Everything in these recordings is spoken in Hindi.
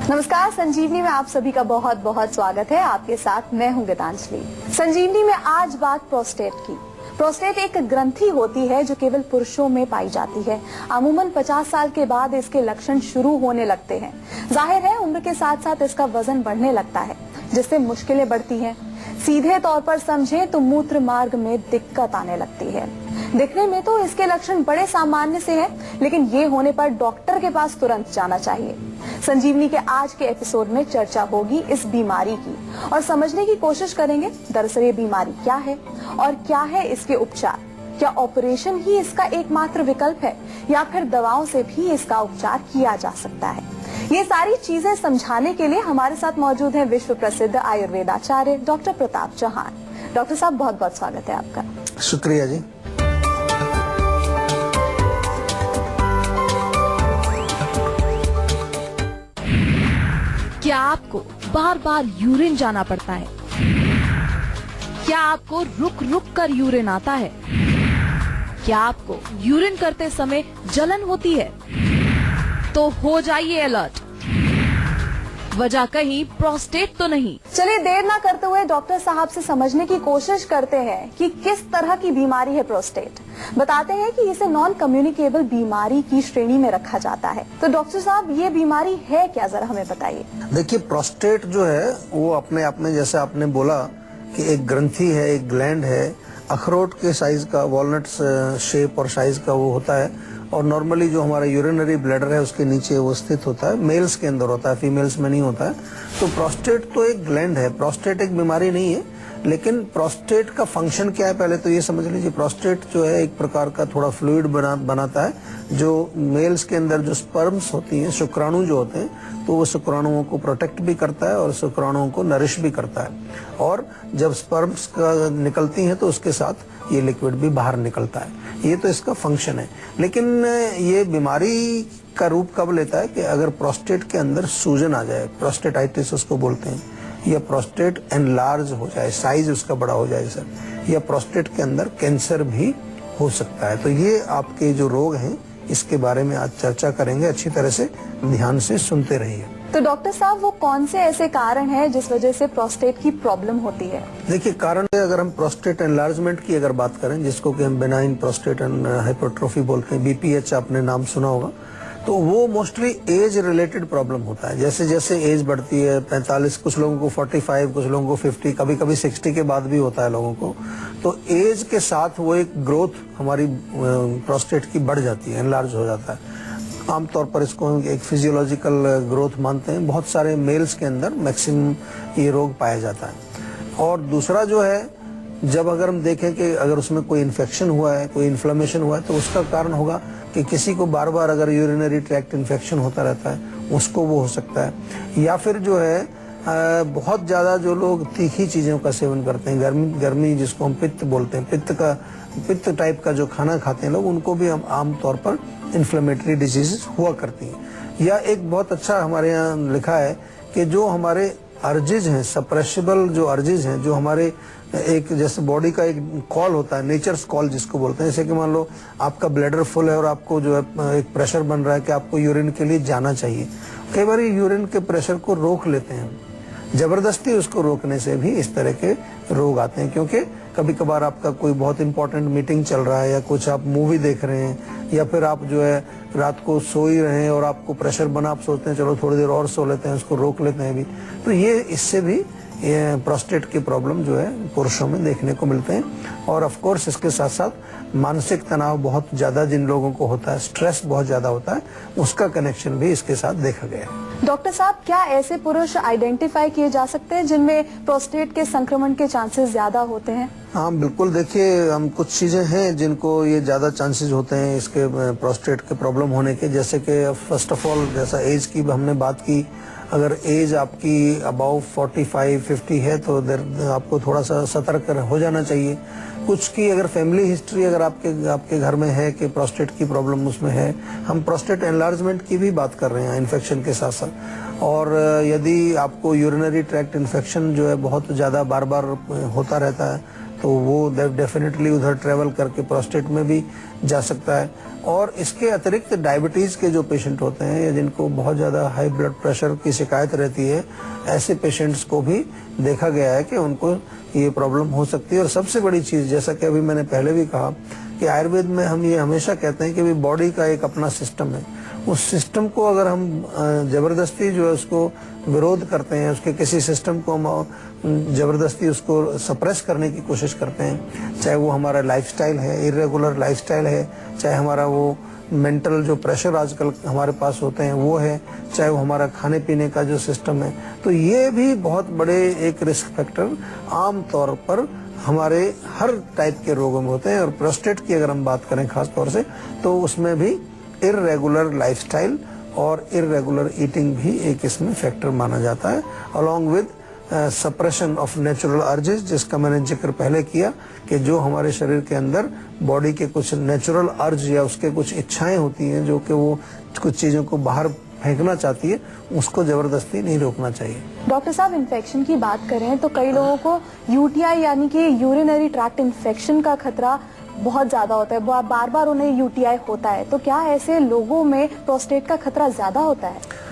नमस्कार, संजीवनी में आप सभी का बहुत बहुत स्वागत है। आपके साथ मैं हूं गीतांजलि। संजीवनी में आज बात प्रोस्टेट की। प्रोस्टेट एक ग्रंथि होती है जो केवल पुरुषों में पाई जाती है। अमूमन 50 साल के बाद इसके लक्षण शुरू होने लगते हैं। जाहिर है उम्र के साथ साथ इसका वजन बढ़ने लगता है, जिससे मुश्किलें बढ़ती हैं। सीधे तौर पर समझें तो मूत्र मार्ग में दिक्कत आने लगती है। दिखने में तो इसके लक्षण बड़े सामान्य से हैं, लेकिन ये होने पर डॉक्टर के पास तुरंत जाना चाहिए। संजीवनी के आज के एपिसोड में चर्चा होगी इस बीमारी की और समझने की कोशिश करेंगे दरअसल ये बीमारी क्या है और क्या है इसके उपचार। क्या ऑपरेशन ही इसका एकमात्र विकल्प है या फिर दवाओं से भी इसका उपचार किया जा सकता है? ये सारी चीजें समझाने के लिए हमारे साथ मौजूद है विश्व प्रसिद्ध आयुर्वेदाचार्य डॉक्टर प्रताप चौहान। डॉक्टर साहब, बहुत बहुत स्वागत है आपका। शुक्रिया जी। क्या आपको बार बार यूरिन जाना पड़ता है? क्या आपको रुक रुक कर यूरिन आता है? क्या आपको यूरिन करते समय जलन होती है? तो हो जाइए अलर्ट, वजह कहीं प्रोस्टेट तो नहीं। चलिए देर ना करते हुए डॉक्टर साहब से समझने की कोशिश करते हैं कि किस तरह की बीमारी है प्रोस्टेट। बताते हैं कि इसे नॉन कम्युनिकेबल बीमारी की श्रेणी में रखा जाता है। तो डॉक्टर साहब, ये बीमारी है क्या, जरा हमें बताइए। देखिए, प्रोस्टेट जो है वो अपने आप में, जैसे आपने बोला कि एक ग्रंथि है, एक ग्लैंड है, अखरोट के साइज का, वॉलनट शेप और साइज का वो होता है और नॉर्मली जो हमारा यूरिनरी ब्लैडर है उसके नीचे वो स्थित होता है। मेल्स के अंदर होता है, फीमेल्स में नहीं होता है। तो प्रोस्टेट तो एक ग्लैंड है, प्रोस्टेट एक बीमारी नहीं है। लेकिन प्रोस्टेट का फंक्शन क्या है, पहले तो ये समझ लीजिए। प्रोस्टेट जो है एक प्रकार का थोड़ा फ्लूइड बनाता है जो मेल्स के अंदर जो स्पर्म्स होती हैं, शुक्राणु जो होते हैं, तो वो शुक्राणुओं को प्रोटेक्ट भी करता है और शुक्राणुओं को नरिश भी करता है। और जब स्पर्म्स निकलती हैं तो उसके साथ ये लिक्विड भी बाहर निकलता है। ये तो इसका फंक्शन है। लेकिन ये बीमारी का रूप कब लेता है कि अगर प्रोस्टेट के अंदर सूजन आ जाए, प्रोस्टेटाइटिस उसको बोलते हैं, या प्रोस्टेट एनलार्ज हो जाए, साइज उसका बड़ा हो जाए सर, या प्रोस्टेट के अंदर कैंसर भी हो सकता है। तो ये आपके जो रोग हैं इसके बारे में आज चर्चा करेंगे। अच्छी तरह से ध्यान से सुनते रहिए। तो डॉक्टर साहब, वो कौन से ऐसे कारण हैं जिस वजह से प्रोस्टेट की प्रॉब्लम होती है? देखिए, कारण अगर हम प्रोस्टेट एनलार्जमेंट की अगर बात करें, जिसको कि हम बेनाइन प्रोस्टेट हाइपरट्रोफी बोलते हैं, बीपीएच आपने नाम सुना होगा, तो वो मोस्टली एज रिलेटेड प्रॉब्लम होता है। जैसे जैसे एज बढ़ती है, 45, कुछ लोगों को 45, कुछ लोगों को 50, कभी कभी 60 के बाद भी होता है लोगों को। तो एज के साथ वो एक ग्रोथ हमारी प्रोस्टेट की बढ़ जाती है, एनलार्ज हो जाता है। आमतौर पर इसको हम एक फिजियोलॉजिकल ग्रोथ मानते हैं। बहुत सारे मेल्स के अंदर मैक्सिमम ये रोग पाया जाता है। और दूसरा जो है, जब अगर हम देखें कि अगर उसमें कोई इन्फेक्शन हुआ है, कोई इन्फ्लेमेशन हुआ है, तो उसका कारण होगा कि किसी को बार बार अगर यूरिनरी ट्रैक्ट इन्फेक्शन होता रहता है, उसको वो हो सकता है। या फिर जो है बहुत ज्यादा जो लोग तीखी चीजों का सेवन करते हैं, गर्मी जिसको हम पित्त बोलते हैं, पित्त टाइप का जो खाना खाते हैं लोग, उनको भी हम आमतौर पर इन्फ्लेमेटरी डिजीज हुआ करती हैं। या एक बहुत अच्छा हमारे यहाँ लिखा है कि जो हमारे अर्जिज हैं, सप्रेसिबल जो अर्जिज हैं, जो हमारे एक जैसे बॉडी का एक कॉल होता है, नेचर्स कॉल जिसको बोलते हैं। जैसे कि मान लो आपका ब्लैडर फुल है और आपको जो है एक प्रेशर बन रहा है कि आपको यूरिन के लिए जाना चाहिए। कई बार यूरिन के प्रेशर को रोक लेते हैं, जबरदस्ती उसको रोकने से भी इस तरह के रोग आते हैं। क्योंकि कभी कभार आपका कोई बहुत इंपॉर्टेंट मीटिंग चल रहा है, या कुछ आप मूवी देख रहे हैं, या फिर आप जो है रात को सो ही रहे हैं और आपको प्रेशर बना, आप सोचते हैं चलो थोड़ी देर और सो लेते हैं, उसको रोक लेते हैं भी। तो ये इससे भी ये प्रोस्टेट की प्रॉब्लम जो है पुरुषों में देखने को मिलते हैं। और ऑफ कोर्स इसके साथ साथ मानसिक तनाव बहुत ज्यादा जिन लोगों को होता है, स्ट्रेस बहुत ज्यादा होता है, उसका कनेक्शन भी इसके साथ देखा गया है। डॉक्टर साहब, क्या ऐसे पुरुष आइडेंटिफाई किए जा सकते हैं जिनमें प्रोस्टेट के संक्रमण के चांसेस ज्यादा होते हैं? हाँ बिल्कुल। देखिए, हम कुछ चीजें हैं जिनको ये ज्यादा चांसेस होते हैं इसके प्रोस्टेट के प्रॉब्लम होने के। जैसे कि फर्स्ट ऑफ ऑल, जैसा एज की हमने बात की, अगर एज आपकी अबाउ 45-50 है तो आपको थोड़ा सा सतर्क हो जाना चाहिए। कुछ की अगर फैमिली हिस्ट्री अगर आपके घर में है कि प्रोस्टेट की प्रॉब्लम उसमें है, हम प्रोस्टेट एनलार्जमेंट की भी बात कर रहे हैं इन्फेक्शन के साथ साथ। और यदि आपको यूरिनरी ट्रैक्ट इन्फेक्शन जो है बहुत ज्यादा बार बार होता रहता है, तो वो डेफिनेटली उधर ट्रेवल करके प्रोस्टेट में भी जा सकता है। और इसके अतिरिक्त डायबिटीज के जो पेशेंट होते हैं या जिनको बहुत ज़्यादा हाई ब्लड प्रेशर की शिकायत रहती है, ऐसे पेशेंट्स को भी देखा गया है कि उनको ये प्रॉब्लम हो सकती है। और सबसे बड़ी चीज़, जैसा कि अभी मैंने पहले भी कहा, कि आयुर्वेद में हम ये हमेशा कहते हैं कि बॉडी का एक अपना सिस्टम है। उस सिस्टम को अगर हम जबरदस्ती जो है उसको विरोध करते हैं, उसके किसी सिस्टम को हम जबरदस्ती उसको सप्रेस करने की कोशिश करते हैं, चाहे वो हमारा लाइफस्टाइल है, इरेगुलर लाइफस्टाइल है, चाहे हमारा वो मेंटल जो प्रेशर आजकल हमारे पास होते हैं वो है, चाहे वो हमारा खाने पीने का जो सिस्टम है, तो ये भी बहुत बड़े एक रिस्क फैक्टर आम तौर पर हमारे हर टाइप के रोगों में होते हैं। और प्रोस्टेट की अगर हम बात करें खास तौर से, तो उसमें भी इर्रेगुलर लाइफस्टाइल और इर्रेगुलर ईटिंग भी एक इसमें फैक्टर माना जाता है, along with suppression of natural urges, जिसका मैंने जिक्र पहले किया कि जो हमारे शरीर के अंदर बॉडी के कुछ नेचुरल अर्ज या उसके कुछ इच्छाएं होती हैं जो कि वो कुछ चीज़ों को बाहर फेंकना चाहती है, उसको जबरदस्ती नहीं रोकना चाहिए। डॉक्टर साहब, इन्फेक्शन की बात करें तो कई लोगों को यूटीआई यानी कि यूरिनरी ट्रैक्ट इन्फेक्शन का खतरा बहुत ज्यादा होता है, बार बार उन्हें यूटीआई होता है, तो क्या ऐसे लोगों में प्रोस्टेट का खतरा ज्यादा होता है?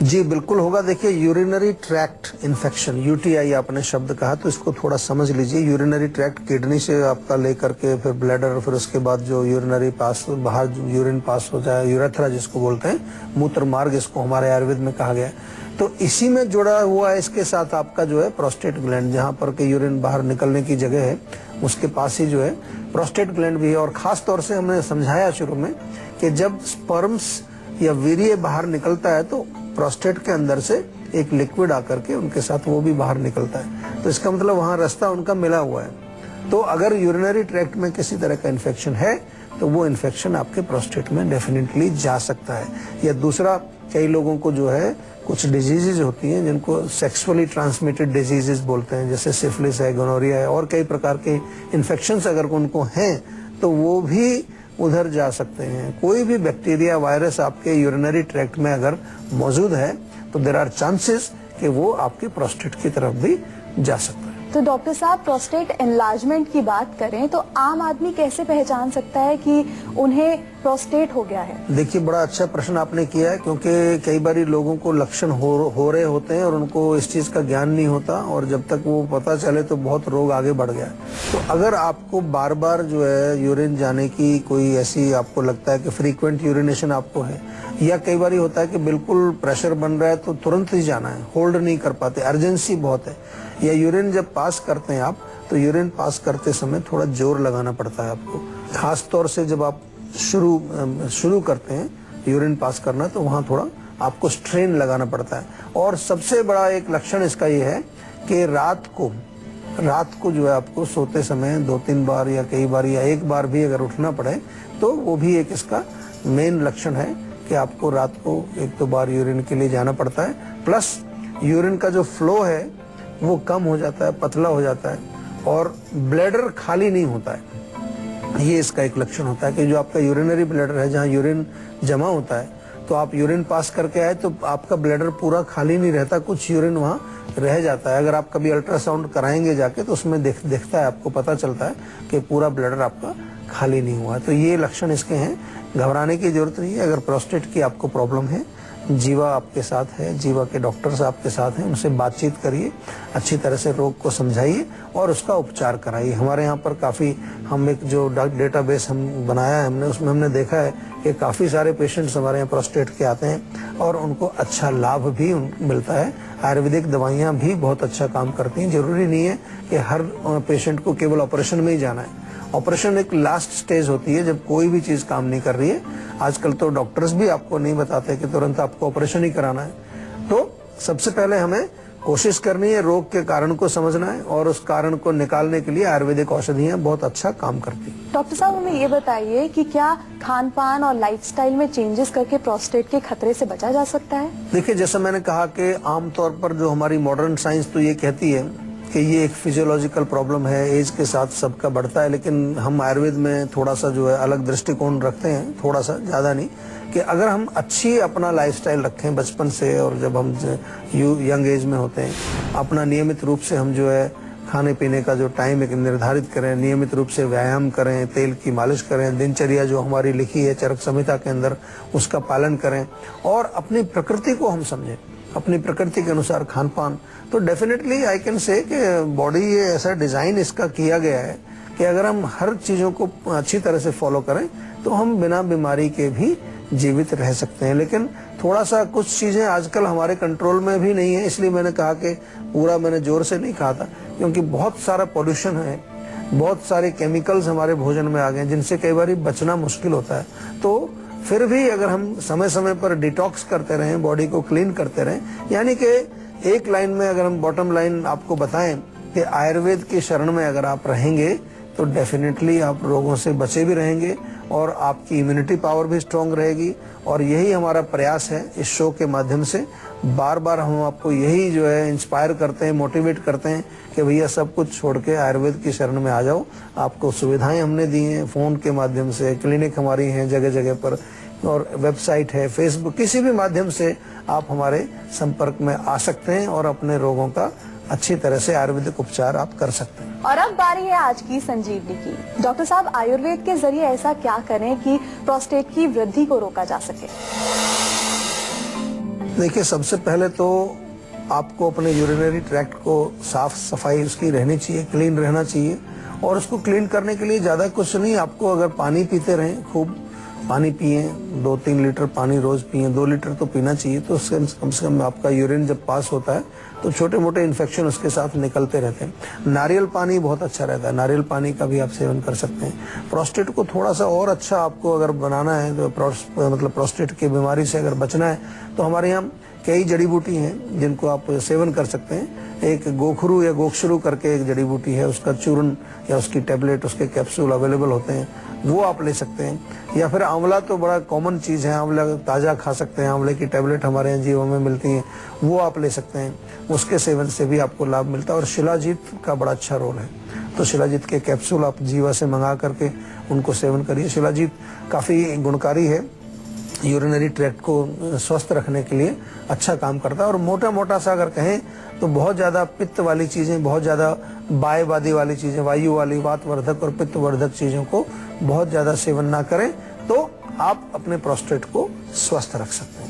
जी बिल्कुल होगा। देखिए, यूरिनरी ट्रैक्ट इन्फेक्शन, यूटीआई आपने शब्द कहा, तो इसको थोड़ा समझ लीजिए। यूरिनरी ट्रैक्ट किडनी से आपका लेकर के फिर ब्लैडर, फिर उसके बाद जो यूरिनरी पास बाहर यूरिन पास हो जाए, यूरेथ्रा जिसको बोलते हैं, मूत्र मार्ग इसको हमारे आयुर्वेद में कहा गया है, तो इसी में जुड़ा हुआ है इसके साथ आपका जो है प्रोस्टेट ग्लैंड, जहाँ पर के यूरिन बाहर निकलने की जगह है, उसके पास ही जो है प्रोस्टेट ग्लैंड भी है। और खास तौर से हमने समझाया शुरू में कि जब स्पर्म्स या वीर्य बाहर निकलता है तो प्रोस्टेट के अंदर से एक लिक्विड आकर के उनके साथ वो भी बाहर निकलता है, तो इसका मतलब वहाँ रास्ता उनका मिला हुआ है। तो अगर यूरिनरी ट्रैक्ट में किसी तरह का इन्फेक्शन है तो वो इन्फेक्शन आपके प्रोस्टेट में डेफिनेटली जा सकता है। या दूसरा, कई लोगों को जो है कुछ डिजीजेज होती हैं जिनको सेक्सुअली ट्रांसमिटेड डिजीजेज बोलते हैं, जैसे सिफिलिस है, गोनोरिया है, और कई प्रकार के इन्फेक्शंस अगर उनको हैं तो वो भी उधर जा सकते हैं। कोई भी बैक्टीरिया, वायरस आपके यूरिनरी ट्रैक्ट में अगर मौजूद है तो देयर आर चांसेस कि वो आपके प्रोस्टेट की तरफ भी जा सकता है। तो डॉक्टर साहब, प्रोस्टेट एनलार्जमेंट की बात करें तो आम आदमी कैसे पहचान सकता है कि उन्हें प्रोस्टेट हो गया है? देखिए, बड़ा अच्छा प्रश्न आपने किया है, क्योंकि कई बार लोगों को लक्षण हो रहे होते हैं और उनको इस चीज का ज्ञान नहीं होता, और जब तक वो पता चले तो बहुत रोग आगे बढ़ गया। तो अगर आपको बार बार जो है यूरिन जाने की कोई ऐसी आपको लगता है कि फ्रीक्वेंट यूरिनेशन आपको है, या कई बार होता है कि बिल्कुल प्रेशर बन रहा है तो तुरंत ही जाना है, होल्ड नहीं कर पाते, अर्जेंसी बहुत है, या यूरिन जब पास करते हैं आप तो यूरिन पास करते समय थोड़ा जोर लगाना पड़ता है आपको, खास तौर से जब आप शुरू करते हैं यूरिन पास करना, तो वहाँ थोड़ा आपको स्ट्रेन लगाना पड़ता है। और सबसे बड़ा एक लक्षण इसका ये है कि रात को जो है आपको सोते समय 2-3 बार या कई बार या एक बार भी अगर उठना पड़े तो वो भी एक इसका मेन लक्षण है कि आपको रात को 1-2 बार यूरिन के लिए जाना पड़ता है। प्लस यूरिन का जो फ्लो है वो कम हो जाता है, पतला हो जाता है, और ब्लैडर खाली नहीं होता है। ये इसका एक लक्षण होता है कि जो आपका यूरिनरी ब्लैडर है, जहाँ यूरिन जमा होता है, तो आप यूरिन पास करके आए तो आपका ब्लैडर पूरा खाली नहीं रहता, कुछ यूरिन वहाँ रह जाता है। अगर आप कभी अल्ट्रासाउंड कराएंगे जाके तो उसमें दिखता है, आपको पता चलता है कि पूरा ब्लैडर आपका खाली नहीं हुआ है। तो ये लक्षण इसके हैं, घबराने की जरूरत नहीं है। अगर प्रोस्टेट की आपको प्रॉब्लम है, जीवा आपके साथ है, जीवा के डॉक्टर्स आपके साथ हैं, उनसे बातचीत करिए, अच्छी तरह से रोग को समझाइए और उसका उपचार कराइए। हमारे यहाँ पर काफ़ी, हम एक जो डेटाबेस हम बनाया है हमने, उसमें हमने देखा है कि काफ़ी सारे पेशेंट्स हमारे यहाँ प्रोस्टेट के आते हैं और उनको अच्छा लाभ भी मिलता है। आयुर्वेदिक दवाइयाँ भी बहुत अच्छा काम करती हैं। जरूरी नहीं है कि हर पेशेंट को केवल ऑपरेशन में ही जाना है। ऑपरेशन एक लास्ट स्टेज होती है जब कोई भी चीज काम नहीं कर रही है। आजकल तो डॉक्टर्स भी आपको नहीं बताते कि तुरंत आपको ऑपरेशन ही कराना है। तो सबसे पहले हमें कोशिश करनी है, रोग के कारण को समझना है और उस कारण को निकालने के लिए आयुर्वेदिक औषधियां बहुत अच्छा काम करती हैं। डॉक्टर साहब, हमें ये बताइए कि क्या खान पान और लाइफस्टाइल में चेंजेस करके प्रोस्टेट के खतरे से बचा जा सकता है? देखिए, जैसा मैंने कहा कि आमतौर पर जो हमारी मॉडर्न साइंस तो ये कहती है कि ये एक फिजियोलॉजिकल प्रॉब्लम है, एज के साथ सबका बढ़ता है, लेकिन हम आयुर्वेद में थोड़ा सा जो है अलग दृष्टिकोण रखते हैं, थोड़ा सा, ज्यादा नहीं, कि अगर हम अच्छी अपना लाइफस्टाइल रखें बचपन से और जब हम यंग एज में होते हैं, अपना नियमित रूप से हम जो है खाने पीने का जो टाइम एक निर्धारित करें, नियमित रूप से व्यायाम करें, तेल की मालिश करें, दिनचर्या जो हमारी लिखी है चरक संहिता के अंदर उसका पालन करें और अपनी प्रकृति को हम समझें, अपनी प्रकृति के अनुसार खान पान। तो डेफिनेटली आई कैन से कि बॉडी ये ऐसा डिजाइन इसका किया गया है कि अगर हम हर चीजों को अच्छी तरह से फॉलो करें तो हम बिना बीमारी के भी जीवित रह सकते हैं। लेकिन थोड़ा सा कुछ चीजें आजकल हमारे कंट्रोल में भी नहीं है, इसलिए मैंने कहा कि पूरा मैंने जोर से नहीं कहा था, क्योंकि बहुत सारा पॉल्यूशन है, बहुत सारे केमिकल्स हमारे भोजन में आ गए जिनसे कई बार बचना मुश्किल होता है। तो फिर भी अगर हम समय समय पर डिटॉक्स करते रहें, बॉडी को क्लीन करते रहें, यानी कि एक लाइन में अगर हम बॉटम लाइन आपको बताएं कि आयुर्वेद की शरण में अगर आप रहेंगे तो डेफिनेटली आप रोगों से बचे भी रहेंगे और आपकी इम्यूनिटी पावर भी स्ट्रांग रहेगी। और यही हमारा प्रयास है इस शो के माध्यम से। बार बार हम आपको यही जो है इंस्पायर करते हैं, मोटिवेट करते हैं कि भैया सब कुछ छोड़ के आयुर्वेद की शरण में आ जाओ। आपको सुविधाएं हमने दी हैं, फोन के माध्यम से क्लिनिक हमारी हैं जगह जगह पर, और वेबसाइट है, फेसबुक, किसी भी माध्यम से आप हमारे संपर्क में आ सकते हैं और अपने रोगों का अच्छी तरह से आयुर्वेदिक उपचार आप कर सकते हैं। और अब बारी है आज की संजीवनी की। डॉक्टर साहब, आयुर्वेद के जरिए ऐसा क्या करें कि प्रोस्टेट की वृद्धि को रोका जा सके? देखिए, सबसे पहले तो आपको अपने यूरिनरी ट्रैक्ट को साफ सफाई उसकी रहनी चाहिए, क्लीन रहना चाहिए। और उसको क्लीन करने के लिए ज्यादा कुछ नहीं, आपको अगर पानी पीते रहें, खूब पानी पिए, 2-3 लीटर पानी रोज पिए, 2 लीटर तो पीना चाहिए, तो उससे कम से कम आपका यूरिन जब पास होता है तो छोटे मोटे इन्फेक्शन उसके साथ निकलते रहते हैं। नारियल पानी बहुत अच्छा रहता है, नारियल पानी का भी आप सेवन कर सकते हैं। प्रोस्टेट को थोड़ा सा और अच्छा आपको अगर बनाना है, तो मतलब प्रोस्टेट की बीमारी से अगर बचना है, तो हमारे यहाँ कई जड़ी बूटी हैं जिनको आप सेवन कर सकते हैं। एक गोखरू या गोक्षरू करके एक जड़ी बूटी है, उसका चूर्ण या उसकी टेबलेट, उसके कैप्सूल अवेलेबल होते हैं, वो आप ले सकते हैं। या फिर आंवला तो बड़ा कॉमन चीज है, आंवला ताजा खा सकते हैं, आंवले की टेबलेट हमारे यहाँ जीवों में मिलती हैं, वो आप ले सकते हैं, उसके सेवन से भी आपको लाभ मिलता है। और शिलाजीत का बड़ा अच्छा रोल है, तो शिलाजीत के कैप्सूल आप जीवा से मंगा करके उनको सेवन करिए। शिलाजीत काफी गुणकारी है, यूरिनरी ट्रैक्ट को स्वस्थ रखने के लिए अच्छा काम करता है। और मोटा मोटा सा अगर कहें तो बहुत ज्यादा पित्त वाली चीजें, बहुत ज्यादा बायवादी वाली चीजें, वायु वाली, वातवर्धक और पित्तवर्धक चीजों को बहुत ज्यादा सेवन ना करें, तो आप अपने प्रोस्टेट को स्वस्थ रख सकते हैं।